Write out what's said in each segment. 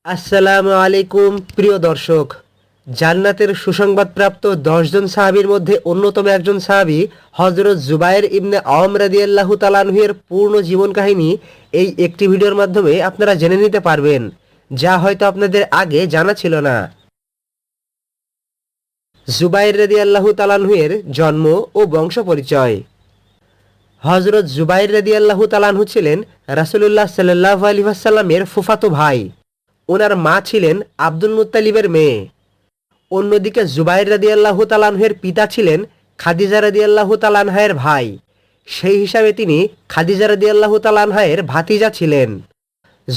আসসালামু আলাইকুম প্রিয় দর্শক। জান্নাতের সুসংবাদপ্রাপ্ত ১০ জন সাহাবীর মধ্যে অন্যতম একজন সাহাবী হযরত জুবায়ের ইবনে আওয়াম রাদিয়াল্লাহু তাআলা আনহু এর পূর্ণ জীবন কাহিনী এই একটি ভিডিওর মাধ্যমে আপনারা জেনে নিতে পারবেন, যা হয়তো আপনাদের আগে জানা ছিল না। জুবায়ের রাদিয়াল্লাহু তাআলা আনহু এর জন্ম ও বংশ পরিচয়। হযরত জুবায়ের রাদিয়াল্লাহু তাআলা আনহু ছিলেন রাসূলুল্লাহ সাল্লাল্লাহু আলাইহি ওয়াসাল্লামের ফুফাতো ভাই। ওনার মা ছিলেন আব্দুল মুত্তালিবের মেয়ে। অন্যদিকে জুবায়ের রাদিয়াল্লাহু তাআলা আনহু-এর পিতা ছিলেন খাদিজা রাদিয়াল্লাহু তাআলা আনহা-এর ভাই। সেই হিসাবে তিনি খাদিজা রাদিয়াল্লাহু তাআলা আনহা-এর ভাতিজা ছিলেন।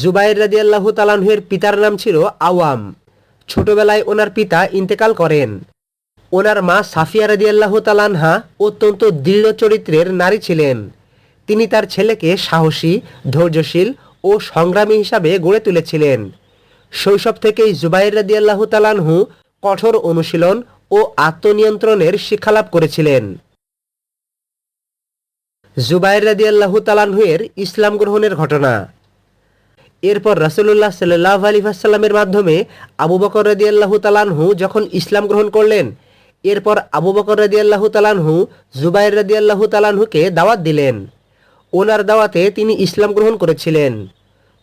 জুবায়ের রাদিয়াল্লাহু তাআলা আনহু-এর পিতার নাম ছিল আওয়াম। ছোটবেলায় ওনার পিতা ইন্তেকাল করেন। ওনার মা সাফিয়া রাদিয়াল্লাহু তাআলা আনহা অত্যন্ত দৃঢ় চরিত্রের নারী ছিলেন। তিনি তার ছেলেকে সাহসী, ধৈর্যশীল ও সংগ্রামী হিসাবে গড়ে তুলেছিলেন। শৈশব থেকেই জুবায়ের রাদিয়াল্লাহু তাআলা আনহু কঠোর অনুশীলন ও আত্মনিয়ন্ত্রণের শিক্ষালাভ করেছিলেন। জুবায়ের রাদিয়াল্লাহু তাআলা আনহু এর ইসলাম গ্রহণের ঘটনা। এরপর রাসূলুল্লাহ সাল্লাল্লাহু আলাইহি ওয়াসাল্লামের মাধ্যমে আবু বকর রাদিয়াল্লাহু তাআলা আনহু যখন ইসলাম গ্রহণ করলেন, এরপর আবু বকর রাদিয়াল্লাহু তাআলা আনহু জুবায়ের রাদিয়াল্লাহু তাআলা আনহুকে দাওয়াত দিলেন। ওনার দাওয়াতে তিনি ইসলাম গ্রহণ করেছিলেন।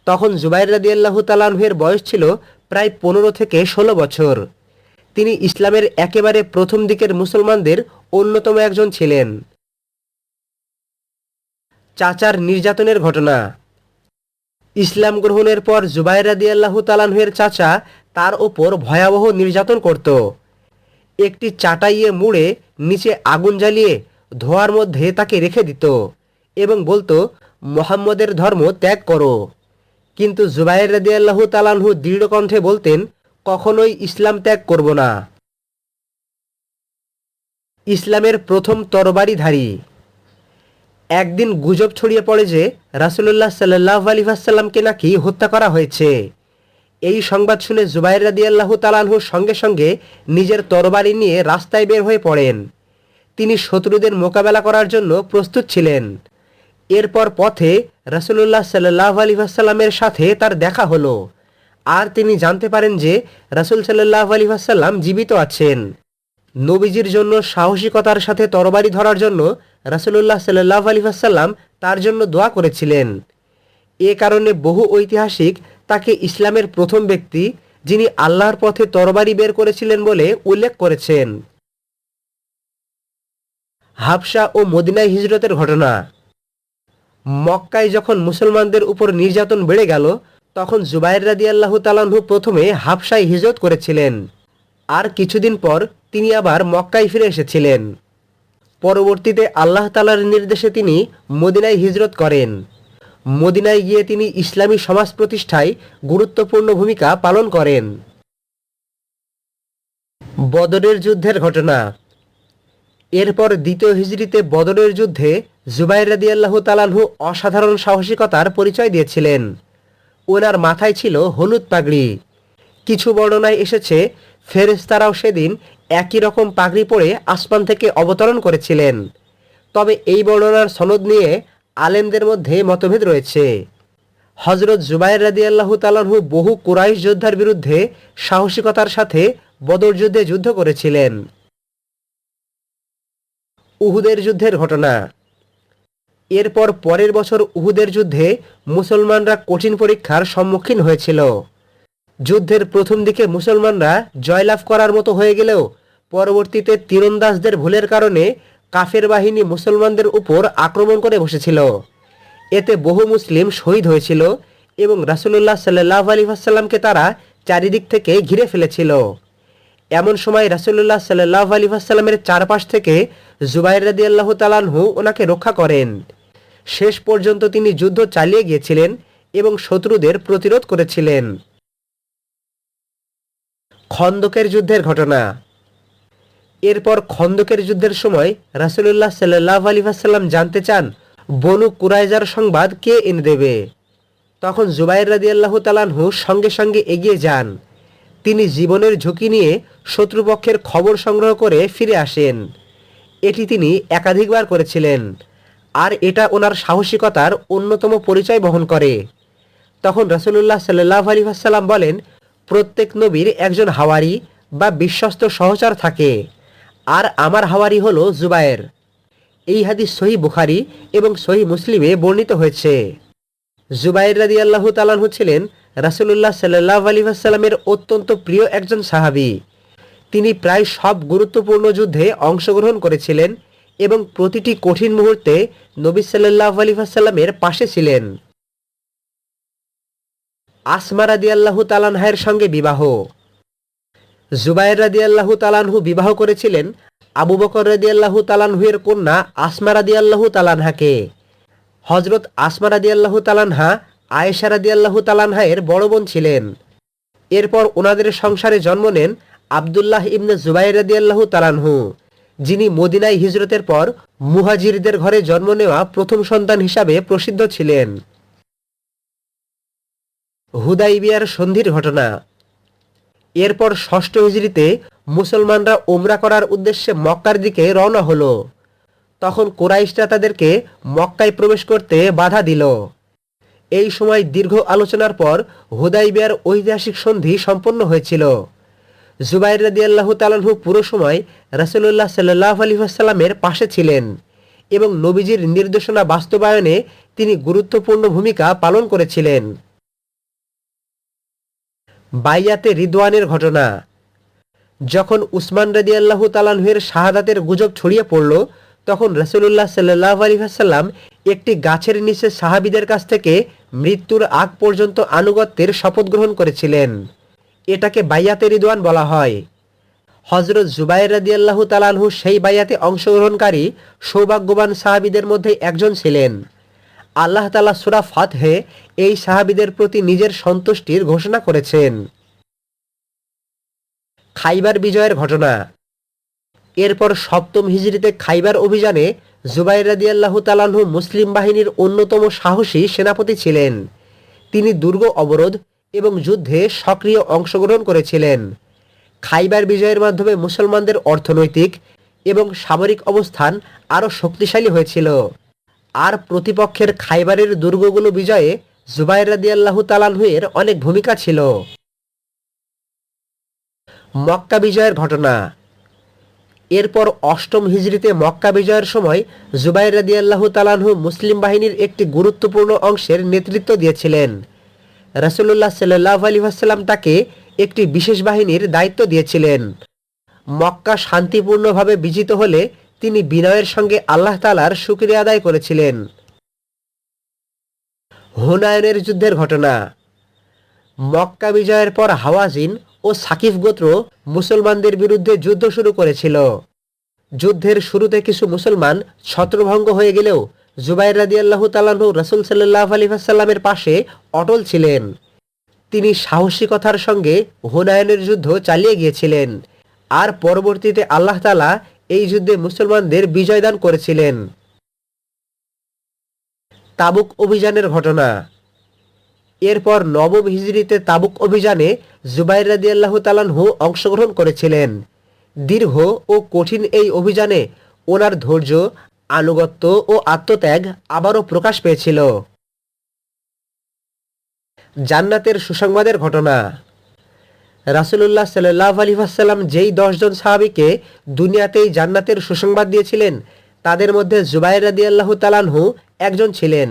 তখন জুবায়ের রাদিয়াল্লাহু তাআলা আনহু এর বয়স ছিল প্রায় ১৫ থেকে ১৬ বছর। তিনি ইসলামের একেবারে প্রথম দিকের মুসলমানদের অন্যতম একজন ছিলেন। চাচার নির্যাতনের ঘটনা। ইসলাম গ্রহণের পর জুবায়ের রাদিয়াল্লাহু তাআলা আনহু এর চাচা তার ওপর ভয়াবহ নির্যাতন করত। একটি চাটাইয়ে মুড়ে নিচে আগুন জ্বালিয়ে ধোঁয়ার মধ্যে তাকে রেখে দিত এবং বলতো, মুহাম্মদের ধর্ম ত্যাগ করো। কিন্তু জুবায়ের রাদিয়াল্লাহু তাআলা আনহু দৃঢ় কণ্ঠে বলতেন, কখনোই ইসলাম ত্যাগ করব না। ইসলামের প্রথম তরবারিধারী। একদিন গুজব ছড়িয়ে পড়ে যে রাসূলুল্লাহ সাল্লাল্লাহু আলাইহি ওয়াসাল্লামকে নাকি হত্যা করা হয়েছে। এই সংবাদ শুনে জুবায়ের রাদিয়াল্লাহু তাআলা আনহু সঙ্গে সঙ্গে নিজের তরবারি নিয়ে রাস্তায় বের হয়ে পড়েন। তিনি শত্রুদের মোকাবেলা করার জন্য প্রস্তুত ছিলেন। এরপর পথে রাসূলুল্লাহ সাল্লাল্লাহু আলাইহি ওয়াসাল্লামের সাথে তার দেখা হলো, আর তিনি জানতে পারেন যে রাসূল সাল্লাল্লাহু আলাইহি ওয়াসাল্লাম জীবিত আছেন। নবীজির জন্য সাহসিকতার সাথে তরবারি ধরার জন্য রাসূলুল্লাহ সাল্লাল্লাহু আলাইহি ওয়াসাল্লাম তার জন্য দোয়া করেছিলেন। এ কারণে বহু ঐতিহাসিক তাকে ইসলামের প্রথম ব্যক্তি যিনি আল্লাহর পথে তরবারি বের করেছিলেন বলে উল্লেখ করেছেন। হাবশা ও মদিনায় হিজরতের ঘটনা। মক্কায় যখন মুসলমানদের উপর নির্যাতন বেড়ে গেল, তখন জুবায়ের রাদিয়াল্লাহু তাআলা আনহু প্রথমে হাবশায় হিজরত করেছিলেন, আর কিছুদিন পর তিনি আবার মক্কায় ফিরে এসেছিলেন। পরবর্তীতে আল্লাহ তাআলার নির্দেশে তিনি মদিনায় হিজরত করেন। মদিনায় গিয়ে তিনি ইসলামী সমাজ প্রতিষ্ঠায় গুরুত্বপূর্ণ ভূমিকা পালন করেন। বদরের যুদ্ধের ঘটনা। এরপর দ্বিতীয় হিজরিতে বদরের যুদ্ধে জুবায়ের রাদিয়াল্লাহু তাআলা আনহু অসাধারণ সাহসিকতার পরিচয় দিয়েছিলেন। ওনার মাথায় ছিল হলুদ পাগড়ি। কিছু বর্ণনায় এসেছে ফেরেশতারাও সেদিন একই রকম পাগড়ি পরে আসমান থেকে অবতরণ করেছিলেন। তবে এই বর্ণনার সনদ নিয়ে আলেমদের মধ্যে মতভেদ রয়েছে। হযরত জুবায়ের রাদিয়াল্লাহু তাআলা আনহু বহু কুরাইশ যোদ্ধার বিরুদ্ধে সাহসিকতার সাথে বদর যুদ্ধে যুদ্ধ করেছিলেন। উহুদের যুদ্ধের ঘটনা। এরপর পরের বছর উহুদের যুদ্ধে মুসলমানরা কঠিন পরীক্ষার সম্মুখীন হয়েছিল। যুদ্ধের প্রথম দিকে মুসলমানরা জয়লাভ করার মতো হয়ে গেলেও পরবর্তীতে তীরন্দাজদের ভুলের কারণে কাফের বাহিনী মুসলমানদের উপর আক্রমণ করে বসেছিল। এতে বহু মুসলিম শহীদ হয়েছিল এবং রাসূলুল্লাহ সাল্লাল্লাহু আলাইহি ওয়াসাল্লামকে তারা চারিদিক থেকে ঘিরে ফেলেছিল। এমন সময় রাসূলুল্লাহ সাল্লাল্লাহু আলাইহি ওয়াসাল্লামের চারপাশ থেকে জুবায়ের রাদিয়াল্লাহু তাআলা আনহু ওনাকে রক্ষা করেন। শেষ পর্যন্ত তিনি যুদ্ধ চালিয়ে গিয়েছিলেন এবং শত্রুদের প্রতিরোধ করেছিলেন। খন্দকের যুদ্ধের ঘটনা। এরপর খন্দকের যুদ্ধের সময় রাসূলুল্লাহ সাল্লাল্লাহু আলাইহি ওয়াসাল্লাম জানতে চান, বনু কুরাইজার সংবাদ কে এনে দেবে। তখন জুবায়ের রাদিয়াল্লাহু তাআলা আনহু সঙ্গে সঙ্গে এগিয়ে যান। তিনি জীবনের ঝুঁকি নিয়ে শত্রুপক্ষের খবর সংগ্রহ করে ফিরে আসেন। এটি তিনি একাধিকবার করেছিলেন, আর এটা ওনার সাহসিকতার অন্যতম পরিচয় বহন করে। তখন রাসূলুল্লাহ সাল্লাল্লাহু আলাইহি ওয়াসাল্লাম বলেন, প্রত্যেক নবীর একজন হাওয়ারি বা বিশ্বস্ত সহচর থাকে, আর আমার হাওয়ারি হলো জুবায়ের। এই হাদিস সহি বুখারী এবং সহি মুসলিমে বর্ণিত হয়েছে। জুবাইর রাদিয়াল্লাহু তাআলাহু ছিলেন রাসূলুল্লাহ সাল্লাল্লাহু আলাইহি ওয়াসাল্লামের অত্যন্ত প্রিয় একজন সাহাবী। তিনি প্রায় সব গুরুত্বপূর্ণ যুদ্ধে অংশগ্রহণ করেছিলেন এবং প্রতিটি কঠিন মুহূর্তে নবী সাল্লাল্লাহু আলাইহি ওয়াসাল্লামের পাশে ছিলেন। আসমা রাদিয়াল্লাহু তাআলার সঙ্গে বিবাহ। জুবাইর রাদিয়াল্লাহু তাআলাহু বিবাহ করেছিলেন আবু বকর রাদিয়াল্লাহু তাআলাহু-এর কন্যা আসমা রাদিয়াল্লাহু তাআলাকে। হযরত আসমা রাদিয়াল্লাহু তাআলাহা আয়েশা রাদিয়াল্লাহু তাআলার বড় বোন ছিলেন। এরপর ওনাদের সংসারে জন্ম নেন আব্দুল্লাহ ইবনে জুবাইর রাদিয়াল্লাহু তাআলাহু, যিনি মদিনায় হিজরতের পর মুহাজিরদের ঘরে জন্ম নেওয়া প্রথম সন্তান হিসাবে প্রসিদ্ধ ছিলেন। হুদাইবিয়ার সন্ধির ঘটনা। এরপর ষষ্ঠ হিজরিতে মুসলমানরা উমরা করার উদ্দেশ্যে মক্কার দিকে রওনা হলো। তখন কুরাইশরা তাদেরকে মক্কায় প্রবেশ করতে বাধা দিল। এই সময় দীর্ঘ আলোচনার পর হুদাইবিয়ার ঐতিহাসিক সন্ধি সম্পন্ন হয়েছিল। জুবাইর রাদিয়াল্লাহু তাআলাহু পুরো সময় রাসূলুল্লাহ সাল্লাল্লাহু আলাইহি ওয়াসাল্লামের পাশে ছিলেন এবং নবীজির নির্দেশনা বাস্তবায়নে তিনি গুরুত্বপূর্ণ ভূমিকা পালন করেছিলেন। বাইয়াতে রিদওয়ানের ঘটনা। যখন উসমান রাদিয়াল্লাহু তাআলাহু-এর শাহাদাতের গুজব ছড়িয়ে পড়ল, তখন রাসূলুল্লাহ সাল্লাল্লাহু আলাইহি ওয়াসাল্লাম একটি গাছের নিচে সাহাবীদের কাছ থেকে মৃত্যুর আগ পর্যন্ত আনুগত্যের শপথ গ্রহণ করেছিলেন। এটাকে বাইয়াতে রিদওয়ান বলা হয়। হযরত জুবাইর রাদিয়াল্লাহু তাআলাহু সেই বাইয়াতে অংশগ্রহণকারী সৌভাগ্যবান সাহাবীদের মধ্যে একজন ছিলেন। আল্লাহ তাআলা সূরা ফাতহে এই সাহাবীদের প্রতি নিজের সন্তুষ্টির ঘোষণা করেছেন। খাইবার বিজয়ের ঘটনা। এরপর সপ্তম হিজরিতে খাইবার অভিযানে জুবাইর রাদিয়াল্লাহু তাআলাহু মুসলিম বাহিনীর অন্যতম সাহসী সেনাপতি ছিলেন। তিনি দুর্গ অবরোধ এবং যুদ্ধে সক্রিয় অংশগ্রহণ করেছিলেন। খাইবার বিজয়ের মাধ্যমে মুসলমানদের অর্থনৈতিক এবং সামরিক অবস্থান আরও শক্তিশালী হয়েছিল। আর প্রতিপক্ষের খাইবারের দুর্গগুলো বিজয়ে জুবাইর রাদিয়াল্লাহু তাআলাহু-এর অনেক ভূমিকা ছিল। মক্কা বিজয়ের ঘটনা। এরপর অষ্টম হিজরিতে মক্কা বিজয়ের সময় জুবাইর রাদিয়াল্লাহু তাআলাহু মুসলিম বাহিনীর একটি গুরুত্বপূর্ণ অংশের নেতৃত্ব দিয়েছিলেন। রাসূলুল্লাহ সাল্লাল্লাহু আলাইহি ওয়াসাল্লাম তাকে একটি বিশেষ বাহিনীর দায়িত্ব দিয়েছিলেন। মক্কা শান্তিপূর্ণভাবে বিজিত হলে তিনি বিনয়ের সঙ্গে আল্লাহ তাআলার শুকরিয়া আদায় করেছিলেন। হুনায়নের যুদ্ধের ঘটনা। মক্কা বিজয়ের পর হাওয়াজিন ও সাকিফ গোত্র মুসলমানদের বিরুদ্ধে যুদ্ধ শুরু করেছিল। যুদ্ধের শুরুতে কিছু মুসলমান ছত্রভঙ্গ হয়ে গেলেও জুবাইর রাদিয়াল্লাহু তাআলাহু রাসূল সাল্লাল্লাহু আলাইহি ওয়াসাল্লামের পাশে অটল ছিলেন। তিনি সাহসিকতার সঙ্গে হুনায়নের যুদ্ধ চালিয়ে গিয়েছিলেন, আর পরবর্তীতে আল্লাহ তাআলা এই যুদ্ধে মুসলমানদের বিজয় দান করেছিলেন। তাবুক অভিযানের ঘটনা। এরপর নবম হিজরিতে তাবুক অভিযানে জুবাইর রাদিয়াল্লাহু তাআলাহু অংশগ্রহণ করেছিলেন। দীর্ঘ ও কঠিন এই অভিযানে ওনার ধৈর্য, আনুগত্য ও আত্মত্যাগ আবারও প্রকাশ পেয়েছিল। জান্নাতের সুসংবাদের ঘটনা। রাসূলুল্লাহ সাল্লাল্লাহু আলাইহি ওয়াসাল্লাম যেই 10 জন সাহাবীকে দুনিয়াতেই জান্নাতের সুসংবাদ দিয়েছিলেন, তাদের মধ্যে জুবাইর রাদিয়াল্লাহু তাআলাহু একজন ছিলেন।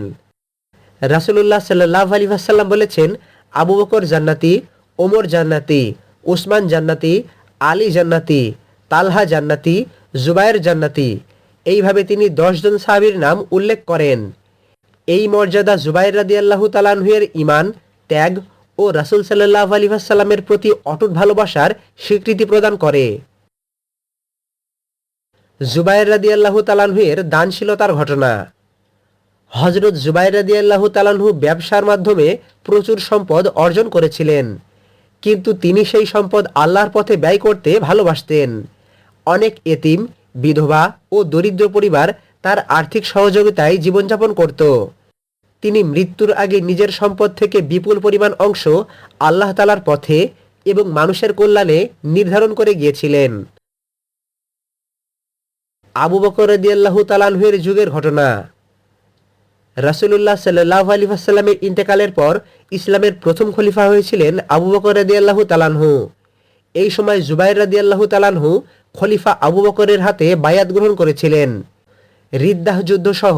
রাসূলুল্লাহ সাল্লাল্লাহু আলাইহি ওয়াসাল্লাম বলেছেন, আবু বকর জান্নাতি, ওমর জান্নাতি, উসমান জান্নাতি, আলী জান্নাতি, তালহা জান্নাতি, জুবাইর জান্নাতি। এইভাবে তিনি 10 জন সাহাবীর নাম উল্লেখ করেন। এই মর্যাদা জুবাইর রাদিয়াল্লাহু তাআলাহু-এর ঈমান, ত্যাগ ও রাসূল সাল্লাল্লাহু আলাইহি ওয়াসাল্লামের প্রতি অটুট ভালোবাসার স্বীকৃতি প্রদান করে। জুবাইর রাদিয়াল্লাহু তাআলাহু-এর দানশীলতার ঘটনা। হযরত জুবাইর রাদিয়াল্লাহু তাআলাহু ব্যবসার মাধ্যমে প্রচুর সম্পদ অর্জন করেছিলেন, কিন্তু তিনি সেই সম্পদ আল্লাহর পথে ব্যয় করতে ভালোবাসতেন। অনেক এতিম, বিধবা ও দরিদ্র পরিবার তার আর্থিক সহযোগিতায় জীবনযাপন করত। তিনি মৃত্যুর আগে নিজের সম্পদ থেকে বিপুল পরিমাণ অংশ আল্লাহ তাআলার পথে এবং মানুষের কল্যাণে নির্ধারণ করে গিয়েছিলেন। আবু বকর রাদিয়াল্লাহু তাআলাহু-এর যুগের ঘটনা। রাসূলুল্লাহ সাল্লাল্লাহু আলাইহি ওয়াসাল্লামের ইন্তেকালের পর ইসলামের প্রথম খলিফা হয়েছিলেন আবু বকর রাদিয়াল্লাহু তাআলা আনহু। এই সময় জুবাইর রাদিয়াল্লাহু তাআলা আনহু খলিফা আবু বকরের হাতে বায়াত গ্রহণ করেছিলেন। রিদ্দাহ যুদ্ধ সহ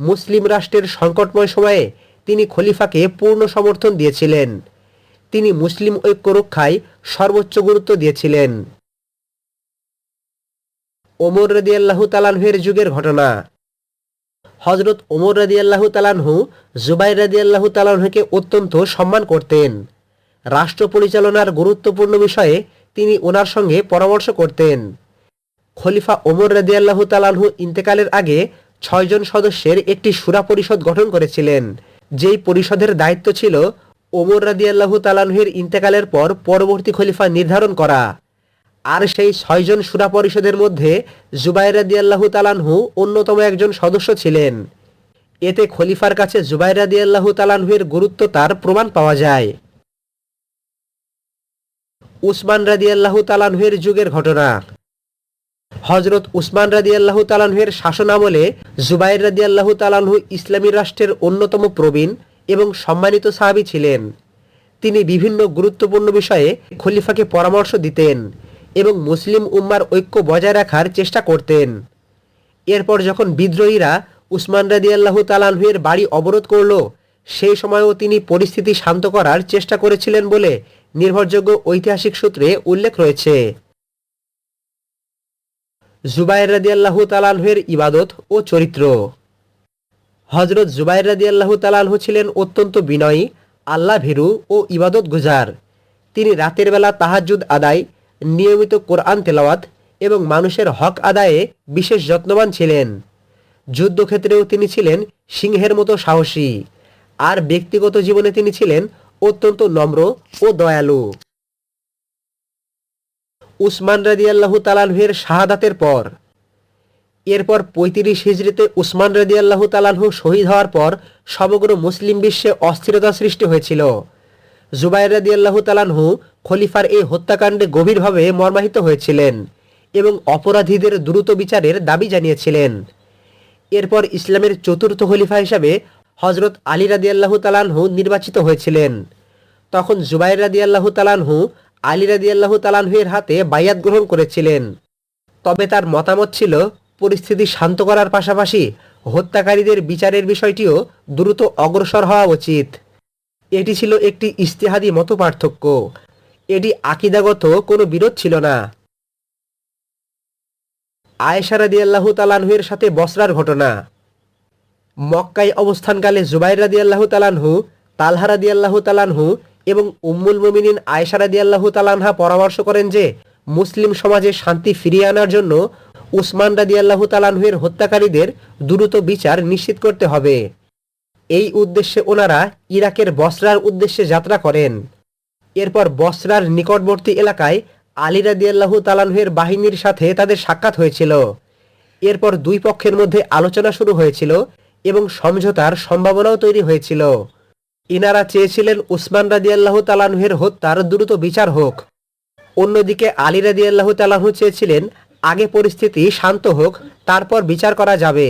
মুসলিম রাষ্ট্রের সংকটময় সময়ে তিনি খলিফাকে পূর্ণ সমর্থন দিয়েছিলেন। তিনি মুসলিম ঐক্য রক্ষায় সর্বোচ্চ গুরুত্ব দিয়েছিলেন। ওমর রাদিয়াল্লাহু তাআলা আনহুর যুগের ঘটনা। হযরত ওমর রাদিয়াল্লাহু তাআলা আনহু জুবাইর রাদিয়াল্লাহু তাআলা আনহুকে অত্যন্ত সম্মান করতেন। রাষ্ট্র পরিচালনার গুরুত্বপূর্ণ বিষয়ে তিনি ওনার সঙ্গে পরামর্শ করতেন। খলিফা ওমর রাদিয়াল্লাহু তাআলা আনহু ইন্তেকালের আগে 6 জন সদস্যের একটি শূরা পরিষদ গঠন করেছিলেন, যেই পরিষদের দায়িত্ব ছিল ওমর রাদিয়াল্লাহু তাআলা আনহুর ইন্তেকালের পর পরবর্তী খলিফা নির্ধারণ করা। আর সেই 6 জন শূরা পরিষদের মধ্যে জুবাইর রাদিয়াল্লাহু তাআলা আনহু অন্যতম একজন সদস্য ছিলেন। এতে খলিফার কাছে জুবাইর রাদিয়াল্লাহু তাআলা আনহুর গুরুত্ব তার প্রমাণ পাওয়া যায়। উসমান রাদিয়াল্লাহু তাআলা আনহুর যুগের ঘটনা। হযরত উসমান রাদিয়াল্লাহু তাআলা আনহুর শাসন আমলে জুবাইর রাদিয়াল্লাহু তাআলা আনহু ইসলামী রাষ্ট্রের অন্যতম প্রবীণ এবং সম্মানিত সাহাবী ছিলেন। তিনি বিভিন্ন গুরুত্বপূর্ণ বিষয়ে খলিফাকে পরামর্শ দিতেন এবং মুসলিম উম্মার ঐক্য বজায় রাখার চেষ্টা করতেন। এরপর যখন বিদ্রোহীরা উসমান রাদিয়াল্লাহু তাআলা আনহুর বাড়ি অবরোধ করল, সেই সময়ও তিনি পরিস্থিতি শান্ত করার চেষ্টা করেছিলেন বলে নির্ভরযোগ্য ঐতিহাসিক সূত্রে উল্লেখ রয়েছে। জুবাইর রাদিয়াল্লাহু তাআলা আনহুর ইবাদত ও চরিত্র। হযরত জুবাইর রাদিয়াল্লাহু তাআলা আনহু ছিলেন অত্যন্ত বিনয়ী, আল্লাহ ভীরু ও ইবাদত গুজার। তিনি রাতের বেলা তাহাজ্জুদ আদায়, নিয়মিত কোরআন তেলাওয়াত এবং মানুষের হক আদায়ে বিশেষ যত্নবান ছিলেন। যুদ্ধক্ষেত্রেও তিনি ছিলেন সিংহের মতো সাহসী, আর ব্যক্তিগত জীবনে তিনি ছিলেন অত্যন্ত নম্র ও দয়ালু। উসমান রাদিয়াল্লাহু তাআলা আনহুর শাহাদাতের পর। এরপর 35 হিজরিতে উসমান রাদিয়াল্লাহু তাআলা আনহু শহীদ হওয়ার পর সমগ্র মুসলিম বিশ্বে অস্থিরতা সৃষ্টি হয়েছিল। জুবাইর রাদিয়াল্লাহু তাআলা আনহু খলিফার এই হত্যাকাণ্ডে গভীরভাবে মর্মাহিত হয়েছিলেন এবং অপরাধীদের দ্রুত বিচারের দাবি জানিয়েছিলেন। এরপর ইসলামের চতুর্থ খলিফা হিসাবে হযরত আলী রাদিয়াল্লাহু তাআলা আনহু নির্বাচিত হয়েছিলেন। তখন জুবাইর রাদিয়াল্লাহু তাআলা আনহু আলী রাদিয়াল্লাহু তাআলা আনহুর হাতে বায়াত গ্রহণ করেছিলেন। তবে তার মতামত ছিল পরিস্থিতি শান্ত করার পাশাপাশি হত্যাকারীদের বিচারের বিষয়টিও দ্রুত অগ্রসর হওয়া উচিত। এটি ছিল একটি ইজতিহাদি মতপার্থক্য। এটি আকীদাগত কোনো বিরোধ ছিল না। আয়েশা রাদিয়াল্লাহু তাআলা আনহুর সাথে বসরার ঘটনা। মক্কায় অবস্থানকালে জুবাইর রাদিয়াল্লাহু তাআলা আনহু, তালহা রাদিয়াল্লাহু তাআলা আনহু এবং উম্মুল মুমিনিন আয়েশা রাদিয়াল্লাহু তাআলা আনহা পরামর্শ করেন যে মুসলিম সমাজে শান্তি ফিরিয়ে আনার জন্য উসমান রাদিয়াল্লাহু তাআলা আনহুর হত্যাকারীদের দ্রুত বিচার নিশ্চিত করতে হবে। এই উদ্দেশ্যে ওনারা ইরাকের বসরার উদ্দেশ্যে যাত্রা করেন। এরপর বসরার নিকটবর্তী এলাকায় আলী রাদিয়াল্লাহু তাআলা আনহুর বাহিনীর সাথে তাদের সাক্ষাৎ হয়েছিল। এরপর দুই পক্ষের মধ্যে আলোচনা শুরু হয়েছিল এবং সমঝোতার সম্ভাবনাও তৈরি হয়েছিল। ইনারা চেয়েছিলেন উসমান রাদিয়াল্লাহু তাআলা আনহুর হত্যার দ্রুত বিচার হোক। অন্যদিকে আলী রাদিয়াল্লাহু তাআলা আনহু চেয়েছিলেন আগে পরিস্থিতি শান্ত হোক, তারপর বিচার করা যাবে।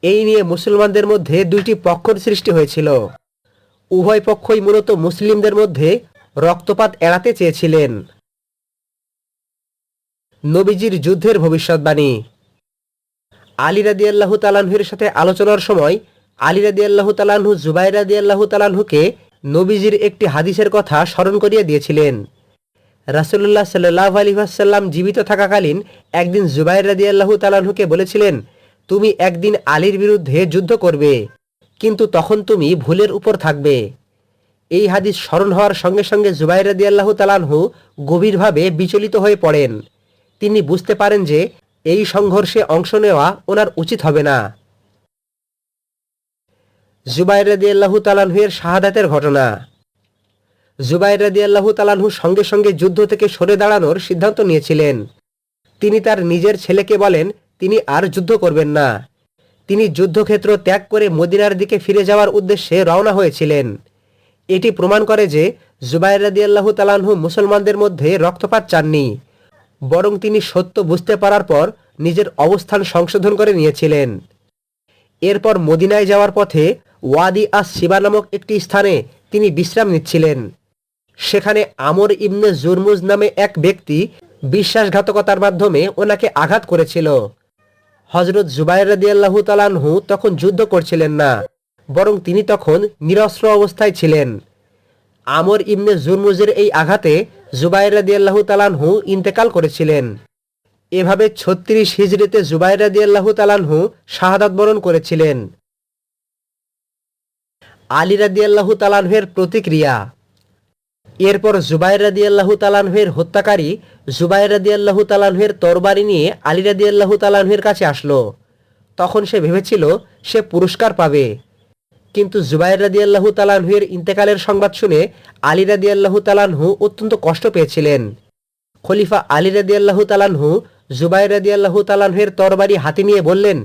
এই নিয়ে মুসলমানদের মধ্যে দুইটি পক্ষের সৃষ্টি হয়েছিল। উভয় পক্ষই মূলত মুসলিমদের মধ্যে রক্তপাত এড়াতে চেয়েছিলেন। নবীজির যুদ্ধের ভবিষ্যৎবাণী। আলী রাদিয়াল্লাহু তাআলা আনহুর সাথে আলোচনার সময় আলী রাদিয়াল্লাহু তাআলা আনহু জুবাইর রাদিয়াল্লাহু তাআলা আনহুকে নবীজির একটি হাদিসের কথা স্মরণ করিয়ে দিয়েছিলেন। রাসূলুল্লাহ সাল্লাল্লাহু আলাইহি ওয়াসাল্লাম জীবিত থাকাকালীন একদিন জুবাইর রাদিয়াল্লাহু তাআলা আনহুকে বলেছিলেন, তুমি একদিন আলীর বিরুদ্ধে যুদ্ধ করবে, কিন্তু তখন তুমি ভুলের উপর থাকবে। এই হাদিস স্মরণ হওয়ার সঙ্গে সঙ্গে জুবাইর রাদিয়াল্লাহু তাআলা আনহু গভীরভাবে বিচলিত হয়ে পড়েন। তিনি বুঝতে পারেন যে এই সংঘর্ষে অংশ নেওয়া ওনার উচিত হবে না। জুবাইর রাদিয়াল্লাহু তাআলা আনহুর শাহাদাতের ঘটনা। জুবাইর রাদিয়াল্লাহু তাআলা আনহু সঙ্গে সঙ্গে যুদ্ধ থেকে সরে দাঁড়ানোর সিদ্ধান্ত নিয়েছিলেন। তিনি তার নিজের ছেলেকে বলেন তিনি আর যুদ্ধ করবেন না। তিনি যুদ্ধক্ষেত্র ত্যাগ করে মদিনার দিকে ফিরে যাওয়ার উদ্দেশ্যে রওনা হয়েছিলেন। এটি প্রমাণ করে যে জুবাইর রাদিয়াল্লাহু তাআলা আনহু মুসলমানদের মধ্যে রক্তপাত চাননি, বরং তিনি সত্য বুঝতে পারার পর নিজের অবস্থান সংশোধন করে নিয়েছিলেন। এরপর মদিনায় যাওয়ার পথে ওয়াদি আস শিবা নামক একটি স্থানে তিনি বিশ্রাম নিচ্ছিলেন। সেখানে আমর ইবনে জুরমুজ নামে এক ব্যক্তি বিশ্বাসঘাতকতার মাধ্যমে ওনাকে আঘাত করেছিল। হযরত জুবাইর রাদিয়াল্লাহু তাআলা আনহু তখন যুদ্ধ করছিলেন না, বরং তিনি তখন নিরস্ত্র অবস্থায় ছিলেন। আমর ইবনে জুরমুজের এই আঘাতে জুবাইর রাদিয়াল্লাহু তাআলা আনহু ইন্তেকাল করেছিলেন। এভাবে ৩৬ হিজরিতে জুবাইর রাদিয়াল্লাহু তাআলা আনহু শাহাদাত বরণ করেছিলেন। আলী রাদিয়াল্লাহু তাআলা আনহুর প্রতিক্রিয়া। এরপর জুবাইর রাদিয়াল্লাহু তাআলা আনহুর হত্যাকারী জুবাইর রাদিয়াল্লাহু তাআলা আনহুর তরবারি নিয়ে আলী রাদিয়াল্লাহু তাআলা আনহুর কাছে আসলো। তখন সে ভেবেছিল সে পুরস্কার পাবে, কিন্তু জুবাইর রাদিয়াল্লাহু তাআলা আনহুর ইন্তেকালের সংবাদ শুনে আলী রাদিয়াল্লাহু তাআলা আনহু অত্যন্ত কষ্ট পেয়েছিলেন। খলিফা আলী রাদিয়াল্লাহু তাআলা আনহু জুবাইর রাদিয়াল্লাহু তাআলা আনহুর তরবারি হাতে নিয়ে বললেন,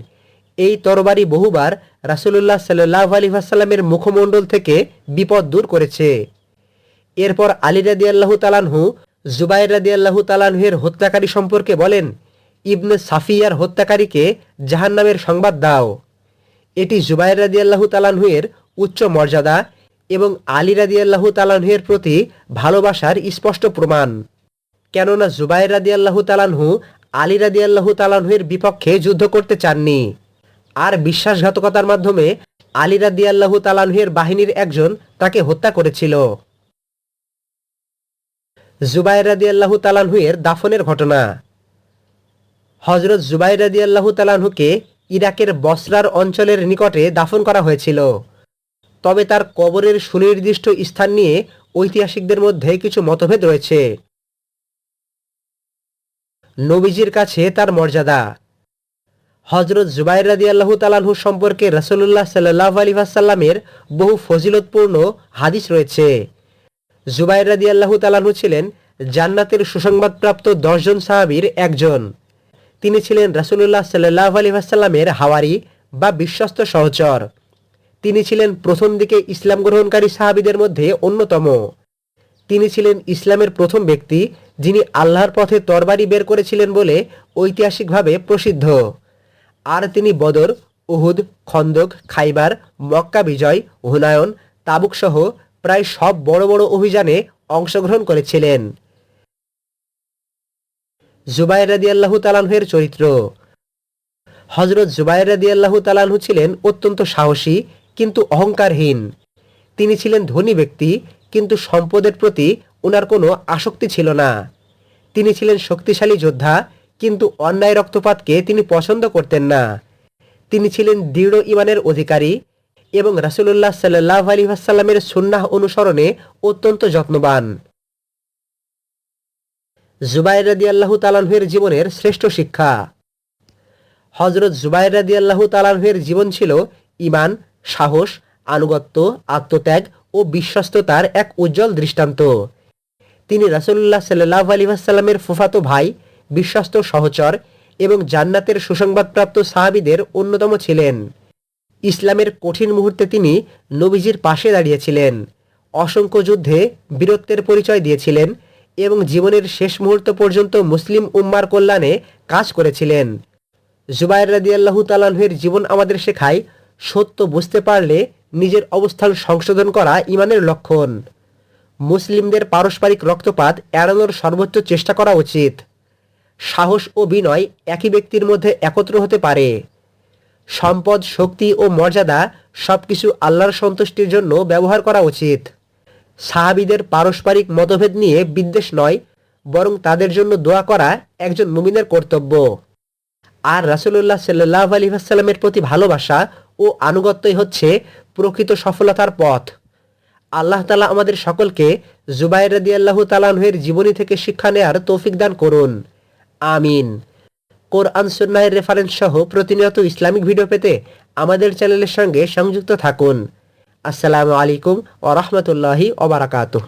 এই তরবারি বহুবার রাসূলুল্লাহ সাল্লাল্লাহু আলাইহি ওয়াসাল্লামের মুখমণ্ডল থেকে বিপদ দূর করেছে। এরপর আলী রাদিয়াল্লাহু তাআলা আনহু জুবাইর রাদিয়াল্লাহু তাআলা আনহুর হত্যাকারী সম্পর্কে বলেন, ইবনে সাফিয়ার হত্যাকারীকে জাহান্নামের সংবাদ দাও। এটি জুবাইর রাদিয়াল্লাহু তাআলা আনহুর উচ্চ মর্যাদা এবং আলী রাদিয়াল্লাহু তাআলা আনহুর প্রতি ভালোবাসার স্পষ্ট প্রমাণ। কেননা জুবাইর রাদিয়াল্লাহু তাআলা আনহু আলী রাদিয়াল্লাহু তাআলা আনহুর বিপক্ষে যুদ্ধ করতে চাননি, আর বিশ্বাসঘাতকতার মাধ্যমে আলী রাদিয়াল্লাহু তাআলা আনহুর বাহিনীর একজন তাকে হত্যা করেছিল। জুবাইর রাদিয়াল্লাহু তাআলা আনহুর দাফনের ঘটনা। হযরত জুবাইর রাদিয়াল্লাহু তাআলা আনহুকে ইরাকের বসরার অঞ্চলের নিকটে দাফন করা হয়েছিল। তবে তার কবরের সুনির্দিষ্ট স্থান নিয়ে ঐতিহাসিকদের মধ্যে কিছু মতভেদ রয়েছে। নবীজির কাছে তার মর্যাদা। হযরত জুবাইর রাদিয়াল্লাহু তাআলা আনহু সম্পর্কে রাসূলুল্লাহ সাল্লাল্লাহু আলাইহি ওয়াসাল্লামের বহু ফজিলতপূর্ণ হাদিস রয়েছে। জুবাইর রাদিয়াল্লাহু তাআলা আনহু ছিলেন জান্নাতের সুসংবাদপ্রাপ্ত ১০ জন সাহাবীর একজন। তিনি ছিলেন রাসূলুল্লাহ সাল্লাল্লাহু আলাইহি ওয়াসাল্লামের হাওয়ারি বা বিশ্বস্ত সহচর। তিনি ছিলেন প্রথম দিকে ইসলাম গ্রহণকারী সাহাবীদের মধ্যে অন্যতম। তিনি ছিলেন ইসলামের প্রথম ব্যক্তি যিনি আল্লাহর পথে তরবারি বের করেছিলেন বলে ঐতিহাসিকভাবে প্রসিদ্ধ। আর তিনি বদর, উহুদ, খন্দক, খাইবার, মক্কা বিজয়, হুনায়ন, তাবুক সহ প্রায় সব বড় বড় অভিযানে অংশগ্রহণ করেছিলেন। জুবাইর রাদিয়াল্লাহু তাআলা আনহুর চরিত্র। হযরত জুবাইর রাদিয়াল্লাহু তাআলা আনহু ছিলেন অত্যন্ত সাহসী কিন্তু অহংকারহীন। তিনি ছিলেন ধনী ব্যক্তি, কিন্তু সম্পদের প্রতি ওনার কোনো আসক্তি ছিল না। তিনি ছিলেন শক্তিশালী যোদ্ধা, কিন্তু অন্যায় রক্তপাতকে তিনি পছন্দ করতেন না। তিনি ছিলেন দৃঢ় ঈমানের অধিকারী এবং রাসূলুল্লাহ সাল্লাল্লাহু আলাইহি ওয়াসাল্লামের সুন্নাহ অনুসরণে অত্যন্ত যত্নবান। জুবাইর রাদিয়াল্লাহু তাআলা আনহুর জীবনের শ্রেষ্ঠ শিক্ষা। হযরত জুবাইর রাদিয়াল্লাহু তাআলা আনহুর জীবন ছিল ঈমান, সাহস, আনুগত্য, আত্মত্যাগ ও বিশ্বস্ততার এক উজ্জ্বল দৃষ্টান্ত। তিনি রাসূলুল্লাহ সাল্লাল্লাহু আলাইহি ওয়াসাল্লামের ফুফাতো ভাই, বিশ্বস্ত সহচর এবং জান্নাতের সুসংবাদপ্রাপ্ত সাহাবীদের অন্যতম ছিলেন। ইসলামের কঠিন মুহূর্তে তিনি নবীজির পাশে দাঁড়িয়েছিলেন, অসংখ্য যুদ্ধে বীরত্বের পরিচয় দিয়েছিলেন এবং জীবনের শেষ মুহূর্ত পর্যন্ত মুসলিম উম্মার কল্যাণে কাজ করেছিলেন। জুবাইর রাদিয়াল্লাহু তাআলা আনহুর জীবন আমাদের শেখায়, সত্য বুঝতে পারলে নিজের অবস্থান সংশোধন করা ঈমানের লক্ষণ। মুসলিমদের পারস্পরিক রক্তপাত এড়ানোর সর্বোচ্চ চেষ্টা করা উচিত। সাহস ও বিনয় একই ব্যক্তির মধ্যে একত্র হতে পারে। সম্পদ, শক্তি ও মর্যাদা সবকিছু আল্লাহর সন্তুষ্টির জন্য ব্যবহার করা উচিত। সাহাবীদের পারস্পরিক মতভেদ নিয়ে বিদ্বেষ নয়, বরং তাদের জন্য দোয়া করা একজন মুমিনের কর্তব্য। আর রাসূলুল্লাহ সাল্লাল্লাহু আলাইহি ওয়াসাল্লামের প্রতি ভালোবাসা ও আনুগত্যই হচ্ছে প্রকৃত সফলতার পথ। আল্লাহ তাআলা আমাদের সকলকে জুবাইর রাদিয়াল্লাহু তাআলা আনহুর জীবনী থেকে শিক্ষা নেয়ার তৌফিক দান করুন। আমিন। কোরআন সুন্নাহের রেফারেন্স সহ প্রতিনিয়ত ইসলামিক ভিডিও পেতে আমাদের চ্যানেলের সঙ্গে সংযুক্ত থাকুন। আসসালামু আলাইকুম ওয়া রাহমাতুল্লাহি ওয়া বারাকাতুহু।